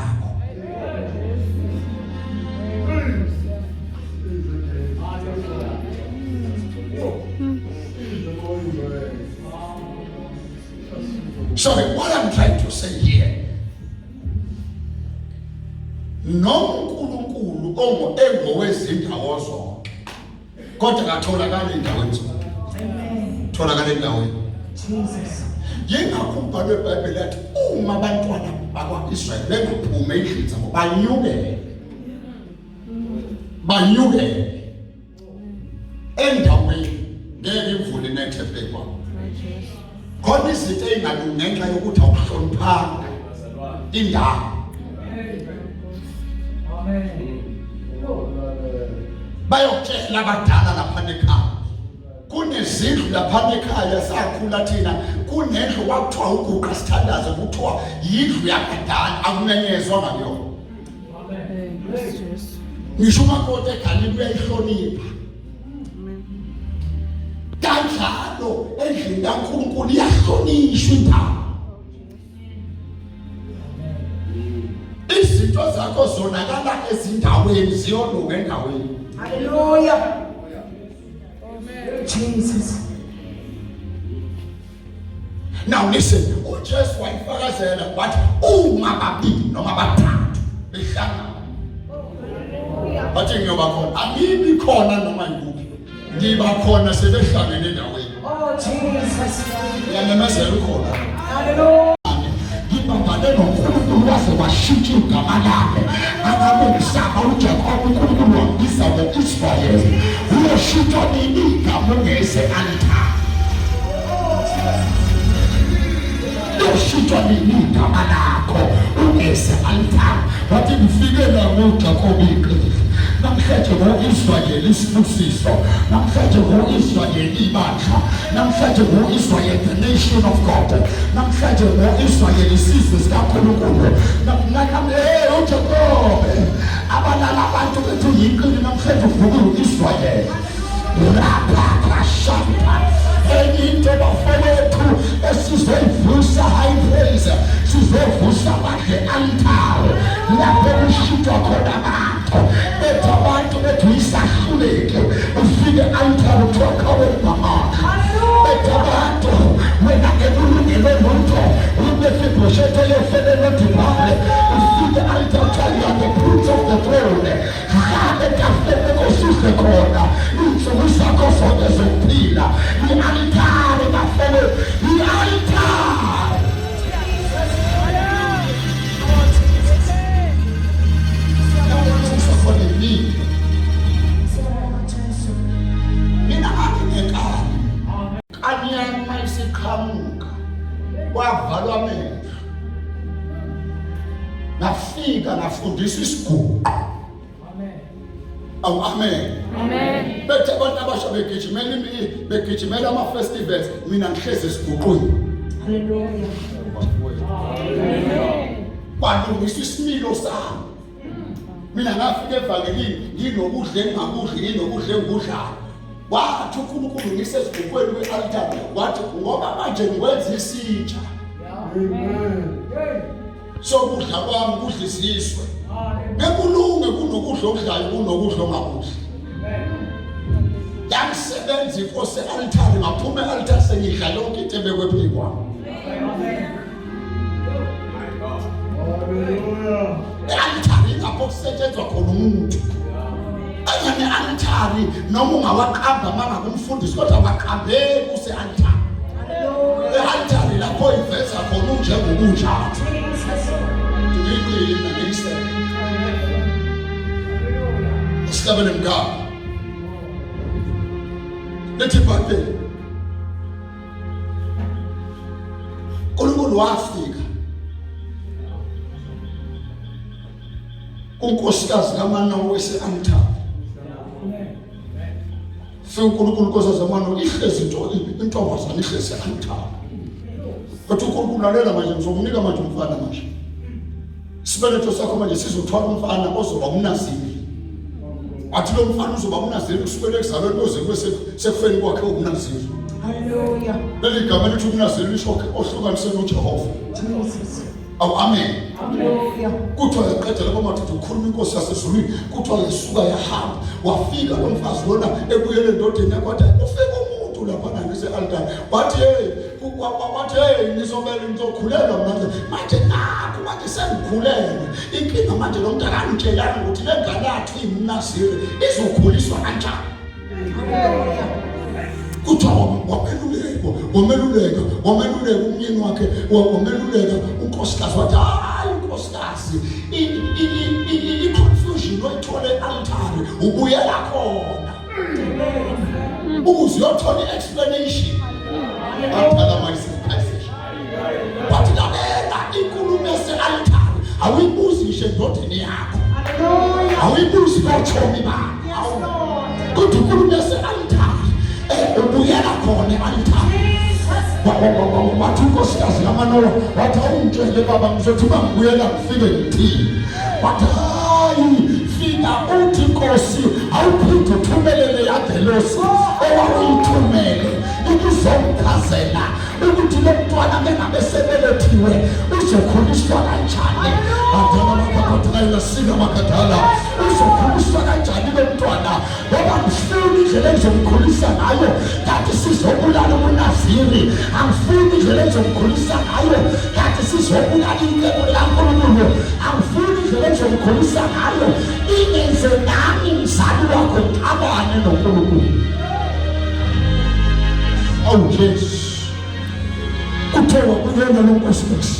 So what I'm trying to say here, noNkulunkulu engowezindawo zonke kodwa katholakala endaweni zonke. Amen. Tholakala endaweni. Jesus. Yingakho iBhayibheli yathi uma abantwana bakwa-Israyeli bengaphuma endlini zabo banyukele endaweni ngeke imvula inethe bhekwa. Khona izinto ey'ngalungi ngenxa yokuthi awuhloniphanga indawo. Bayokutshela abadala laphana ekhaya. Kunezindlu laphana ekhaya sakhula thina kunendlu kwakuthiwa uguqa sithandaze kuthiwa yindlu yakadala akumenyezwa ngayona. Ngisho umakoti eGalile uyayihlonipha. Kanjalo endlini kaNkulunkulu iyahlonishwa indawo. Izinto zakho zonakala ezindaweni ziyoluka endaweni. Hallelujah. Jesus. Now listen, uJesu wayifakazela wathi uma babili noma bathathu behlangana. Bathi ngiyoba khona, angibi khona noma yikuphi. Ngiba khona sebehlangene endaweni. Oh Jesus. Yamemezela khona. Hallelujah. Ngibambane noNkulunkulu waze washintsha igama lakhe. Akabongisaba uJakobe uNkulunkulu wambiza ngo-Israyeli. Uyoshintsha nini igama ungese-Altare? Uyoshintsha nini igama lakho ungese-Altare? Wathi ngifike la ngoJakobe iqiniso. Namhlanje ngo-Israyeli isibusiso. Namhlanje ngo-Israyeli ibandla. Namhlanje ngo-Israyeli the nation of God. Namhlanje ngo-Israyeli isizwe sikaNkulunkulu. uJakobe abalala abantu bethu yinqini namhlanje uvuke u-Israyeli. Enye into bafowethu esizoyivusa high praise, sizovusa badle-Altare lapho kushintshwa khona abantu. Bethi abantu bethu yisahluleke ufike e-Altare kuthiwa kawenamakha. Bethi abantu wena ngekulungele lutho uMefibhoshethi eyofele nodibane ufike e-Altare kuthiwa you are the prince of the throne. Hlala etafuleni kosuse khona iy'nsuku zakho zonke zokuphila. I-Altare bafowethu, i-Altare. Mina ngingekani kanyama mayiseqhamuka kwavalwa amehlo ngafika ngafundisa isiguqo. Awu amen. Amen. Bethe abantu abasha begijimela ama-festivals mina ngihlezi esiguqweni. Hallelujah. Kwalungiswa isimilo sami. Mina ngafika evangelini nginokudla engingakudli nginokudla engikudlayo. Wathi uNkulunkulu ngisesiguqweni kwe-Altare wathi ngoba manje ngikwenza isitsha. So kudla kwami kudlisiswe. Ngekulunge kunokudla okudlayo kunokudla ongakudli. Yangisebenza inkosi e-Altare ngaphuma e-Altare sengidla lonke into ebekwe phezu kwami. I-altare ingapho kusetshenzwa khona umuntu. Ne-altare noma ungawaqamba mangakumfundisi kodwa awaqambeki use-altare. E-altare lapho iveza khona unjengokunjalo. Ngiyiqile nangiyisele. Usihlabele mngaba. Lethi bhakele. uNkulunkulu wafika kunkosikazi kaManowa wese-altare. Fika uNkulunkulu nkosikazi kaManowa ihlezi intombazane ihlezi e-altare. Kodwa uNkulunkulu lalela manje ngizokunika manje umfana manje. Isibeletho sakho manje sizothwala umfana ozoba umnaziri. Athi lo mfana uzoba umnaziri kusukela ekuzalweni kuze kube sekufeni kwakhe umnaziri. Hallelujah. Leli gama lithi umnaziri lisho ohlukaniswe noJehova. Jesus. Awu amen. Hallelujah. Kuthiwa yaqeda lapho madoda ukhuluma inkosi yasezulwini kuthiwa yesuka yahamba wafika lo mfazi lona ebuyele endodeni yakhe wathi ufike umuntu lapha ngise-altare wathi hey ngizomele ngizokhulelwa manje nakho manje sengikhulelwe inkinga manje lo muntu akangitshelanga ukuthi le ngane yakhe imnaziri izokhuliswa kanjani. Kuthiwa wameluleka umyeni wakhe wameluleka unkosikazi wathi hayi unkosikazi i-confusion oyithole e-altare ubuyela khona ukuze uyothola i-explanation. Wathi lalela inkulumo yase-altare awuyibuzi ngisho endodeni yakho, awuyibuzi kotshomi bakho, kodwa inkulumo yase-altare ubuyela khona e-altare. Wathi unkosikazi kaManowa wathi awungitshele baba ngizothi uma ngibuyela ngifike ngithini. Wathi hayi fika uthi Nkosi awuphinde uthumelele yagelosi owawuyithumele ikuzomchazela ukuthi lo mntwana bengabe sebelethiwe uzokhuliswa kanjani. Sika makadala uzokhuliswa kanjani lo mntwana ngoba ngifuni indlela ezomkhulisa ngayo kanti sizobulala umunaziri. Angifuni indlela ezomkhulisa ngayo kanti sizobulala incebo likaNkulunkulu. Angifuni indlela ezomkhulisa ngayo ingenze nami mzali wakho ngixabane noNkulunkulu. Awu Jesu kuthiwa kuyena lo nkosikazi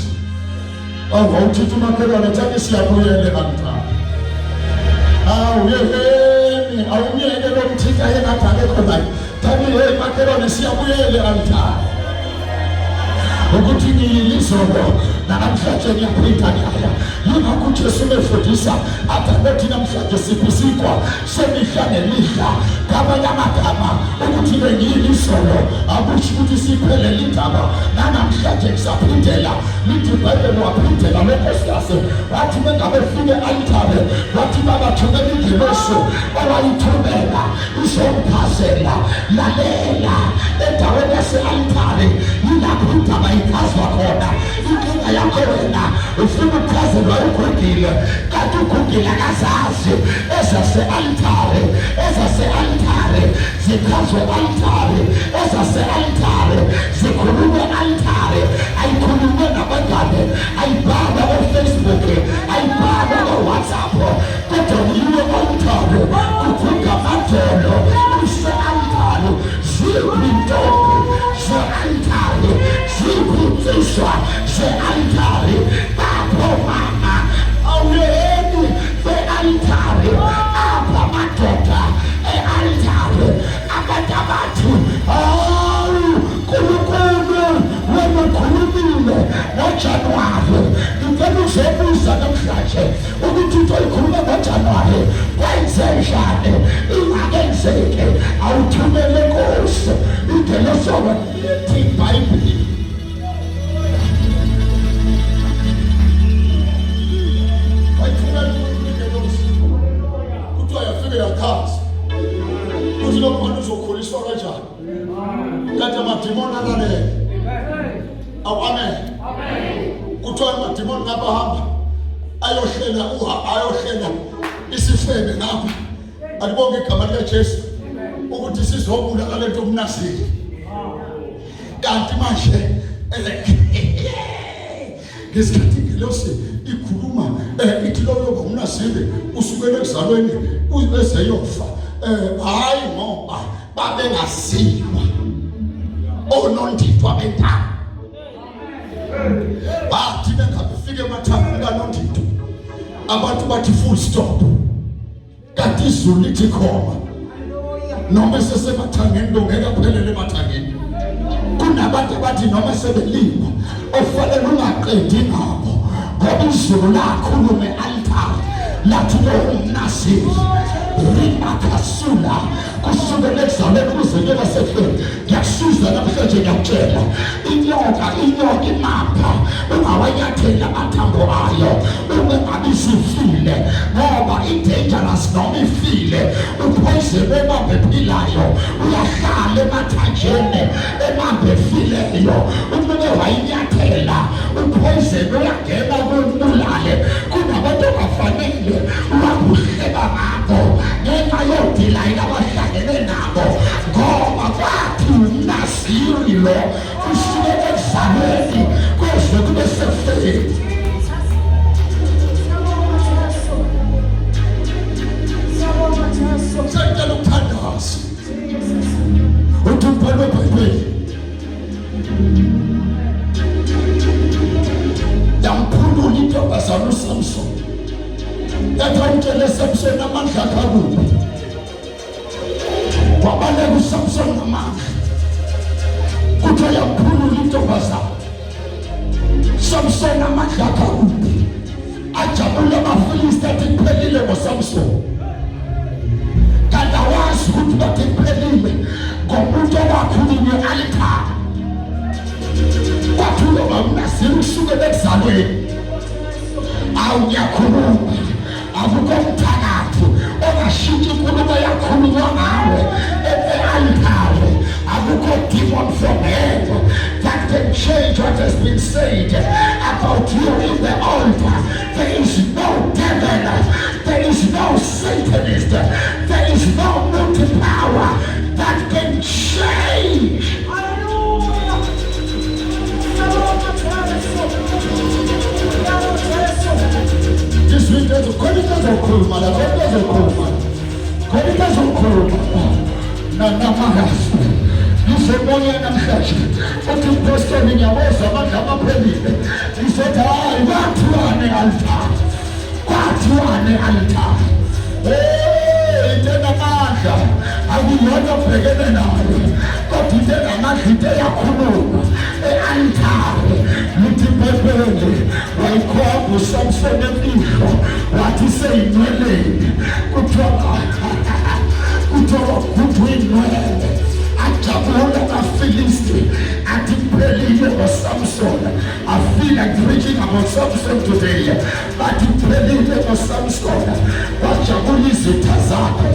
awuthithi umakhelwane thake siyabuyela e-altare. Awuyeke lo mthithi ayengathi akekho naye thake hey makhelwane siyabuyela e-altare. Ukuthi ngiyilizolo namhlanje ngiyaphinda ngaya yingakho uJesu umefundisa athi thina namhlanje siphisikwa semihla nemihla ngamanye amagama ukuthi bengiyilizolo akusho ukuthi siphele indaba. Namhlanje ngisaphindela lithi iBhayibheli waphindela lonkosikazi wathi bengabe fike e-altare wathi babathumela ingelosi owayithumela izomchazela. Lalela endaweni yase-altare yilapho indaba ichazwa khona. Inkinga yakho wena ufuna ukuchazelwa ugugile kanti ugugile akazazi ezase-altare zichazwe e-altare ezase-altare zikhulunywe e-altare. Ayikhulunywe nabangane ayibhala ko-Facebook ayibhala ko-WhatsApp kodwa yiyo e-altare kuvuka amadolo ise-altare ziyintombi ze-altare ziyinsizwa ze-altare bapho mama awuyeni be-altare apha madoda e-altare abantu abathi hayi Nkulunkulu wena ukhulumile ngoJanuwari. Ngicela uzobuza namhlanje ukuthi into oyikhuluma ngoJanuwari kwenzekani ingakenzeki. Awuthumele Nkosi ingelosi lithi iBhayibheli wayithumela ingelosi kuthiwa yafike yakhaza ukuthi lo mntwana uzokhuliswa kanjani kanti amadimoni alalele. Awu amen. Kuthiwa amadimoni ngabahamba ayohlela isifebe ngapha. Alibonge igama likaJesu ukuthi sizobulala lento umnaziri. Kanti manje ngesikhathi ingelosi ikhuluma ithi loyo ngumNaziri usukela ekuzalweni ubese yofa hayi ngoba babengaziwa ononditwa bentaba bathi bengafike emathambeni kaNonditwa abantu bathi full stop kanti izulu lithi khoma noma sesemathangeni longeke aphelele emathangeni kunabantu abathi noma sebelima ofanele ungaqedi ngabo ngoba izulu lakhuluma e-Altare lathi lo umNaziri rimakasula kusukela ekuzalweni kuze kwasehlweni ngiyasuza namhlanje ngiyakutshela inyoka imapha ungawanyathela amathambo ayo ungabi sifile ngoba i-dangerous noma ifile uphoyizeni ebambe ephilayo uyahlala emathanjeni ebambe efileyo umuntu wayinyathela uphoyizeni uyangena kubulale kunabantu abafanele uyakuhleba ngabo ngenxa yodilayini abahlangene nabo ngoba kwathi umNaziri lo usuke ekuzalweni kuze kube sefeni. Sengicela ukuthandaza uthi umbhalo weBhayibheli yamphulula intombazana uSamson yathi amtshele Samson amandla kakubi wabaleka uSamson amandla kuthiwa yamphulula intombazana Samson amandla kakubi ajabule abaFilisti athi kuphelile ngoSamson kanti awazi ukuthi bathi kuphelile ngomuntu owakhulunywe e-Altare kwathula umNaziri kusukela ekuzalweni awuyakhuluma akukho umthakathi ongashintshi inkulumo yakhulunywa ngawe e-Altare akukho demon from hell that can change what has been said about you in the altar. There is no devil, there is no Satanist, there is no multi-power that can change. This week there's a qualitas of Kurma, Namagas. You said, Moya Namsash, what you posted in your voice about Namapeli. He said, I want to an altar. What you an altar? Hey, then Amandla, I will not have begun now. But he said, I'm not the day of Kuru, the altar. Multiple, like God was some sort of evil. What he said, really, Ajabula Philistine, Antipelile or Samson. I feel like preaching about Samson today. Antipelile or Samson. Wachabuli zitazake.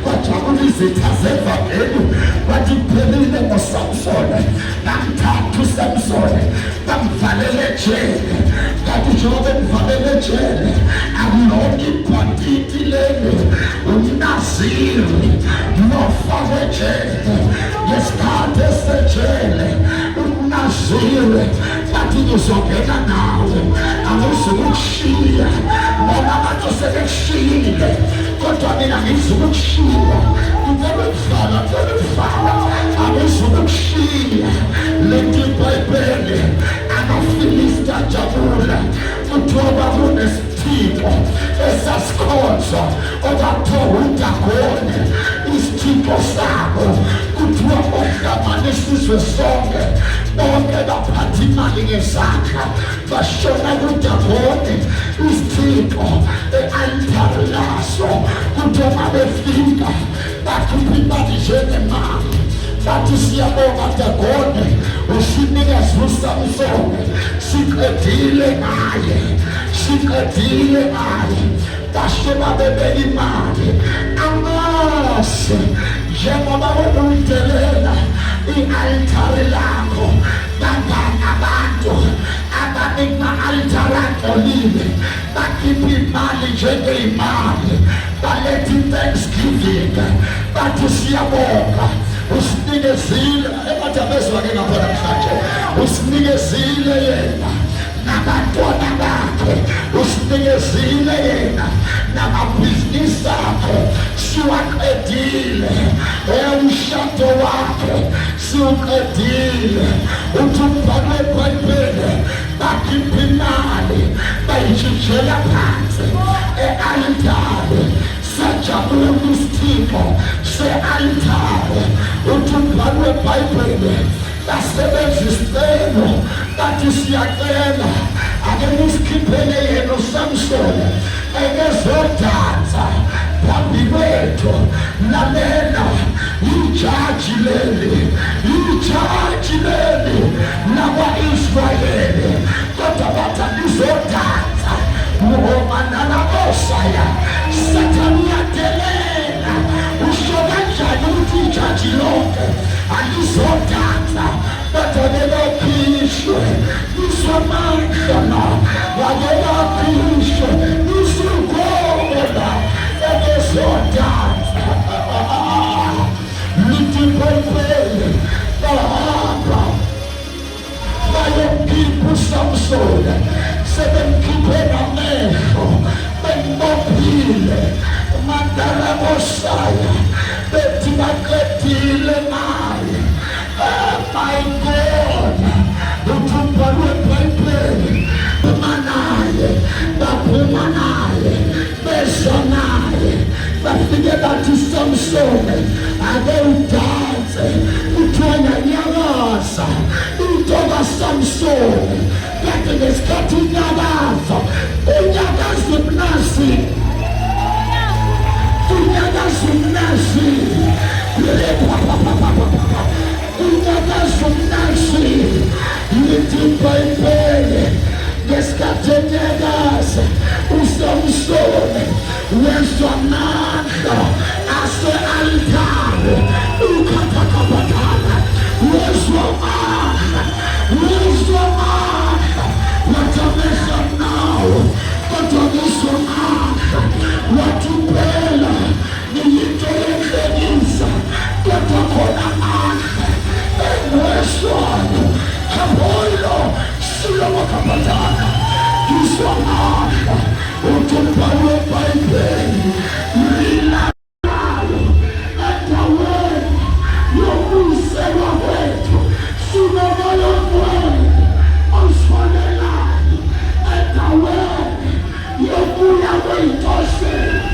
Wachabuli zitazeva elu. Antipelile or Samson. Namtatu Samson. Namvalele chele. Katujobe mvalele chele. Amlongi patiti lele. UmNaziri. Nofale chele. Yes, God is the chele. UmNaziri. Kati nizogena nawe. Amusukushia. Mona matosekushile. Kodwa mina ngizukushia. Ngizokufala. Amusukushia. Lethi iBhayibheli. AmaFilisti ajabula. Kuthiwa kunesithixo esasikhonza okathiwa uDagoni. Isithixo sabo kuthiwa ohlanganisa isizwe sonke bonke baphatha imali ngezandla bashona kuDagoni. Isithixo e-Altare laso kuthiwa mabefika bakhipha imali njengemali bathi siyabonga Dagoni usinikeza uSamson siqedile ngaye bashona bebeka imali amase njengoba udelela i-Altare lakho bangani abantu ababema-Altare angcolile bakhipha imali njengeyimali baletha i-Thanksgiving bathi siyabonga usinikezile emathabezwa ke ngapha namhlanje, usinikezile yena nabantwana bakhe, usinikezile yena namabhizinisi akhe, siwaqedile umshado wakhe siwuqedile. Uthi umbhalo weBhayibheli bakhipha imali bayitshintshela phansi e-Altare, sajabula kwisithixo se-Altare. Uthi umbhalo weBhayibheli basebenzisa isicelo bathi siyacela ake nisikhiphele yena uSamson ekezodansa phambi kwethu. Lalela ijaji leli lakwa-Israyeli, kodwa bathi alizodansa Amandla osaya. Sathane uyadelela, usho kanjani ukuthi ijaji lonke alizodansa? Kodwa ake bakhishwe iswamandla, ake bakhishwe isugoma ekezodansa. Lithi iBhayibheli bahamba bayomkhipha uSamson, sebemkhiphe namehlo, bembophile Amandla osaya, bethi baqedile naye. My God, uthi umbhalo weBhayibheli baphuma naye beza naye, bafike bathi Samson ake udanse. Kuthiwa yanyakaza into kaSamson, kanti ngesikhathi unyakaza umnasi, unyakaza umnasi, unyakaza umnasi. Lithi iBhayibheli ngesikhathi enyakaza uSamson wezwa amandla ase-Altare, ukhathakhathakhala, wezwa amandla, wathi amehlo nawo, kodwa wezwa amandla, wathi phela ngiyinto yenhlekisa, kodwa khona amandla engiwezwayo. Khaboyilo silokaphathana ngizwa amandla. Uthi umbhalo weBhayibheli lilalayo endaweni yokubuyiselwa kwethu, sinomoya omngcwele osifanelayo endaweni yokuya kwey'ntosheni.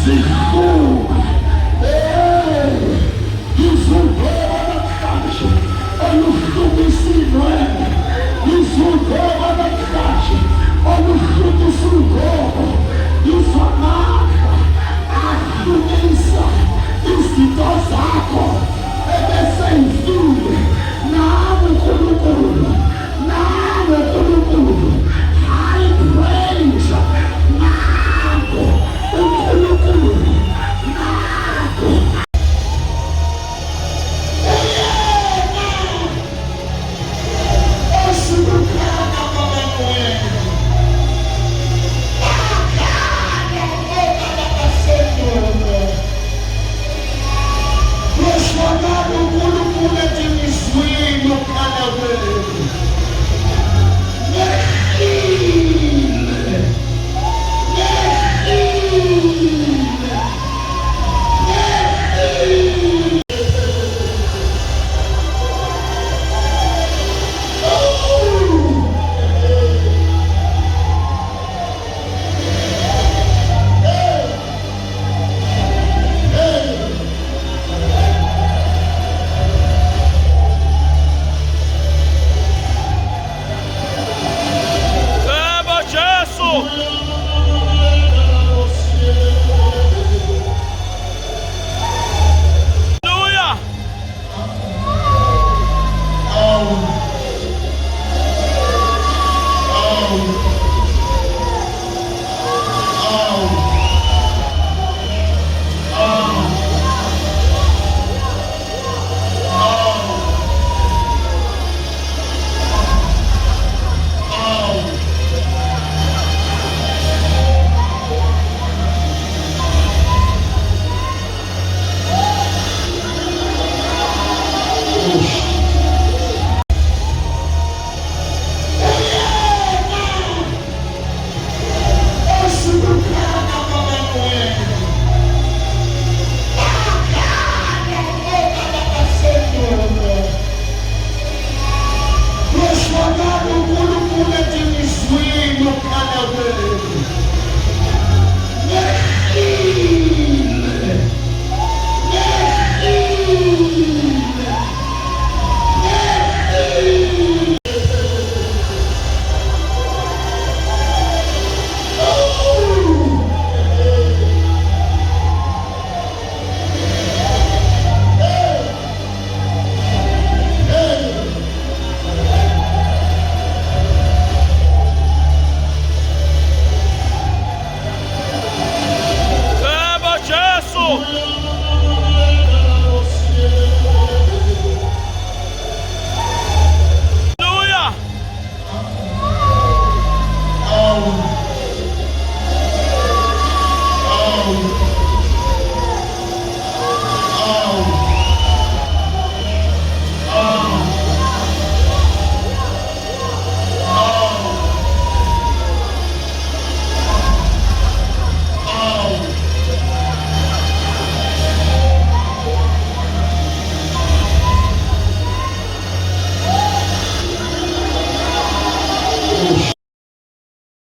Zikhali. submissivo isso rouba da idade, olha o fruto surgou, isso amava, a justiça, isso tosado, é sem fim.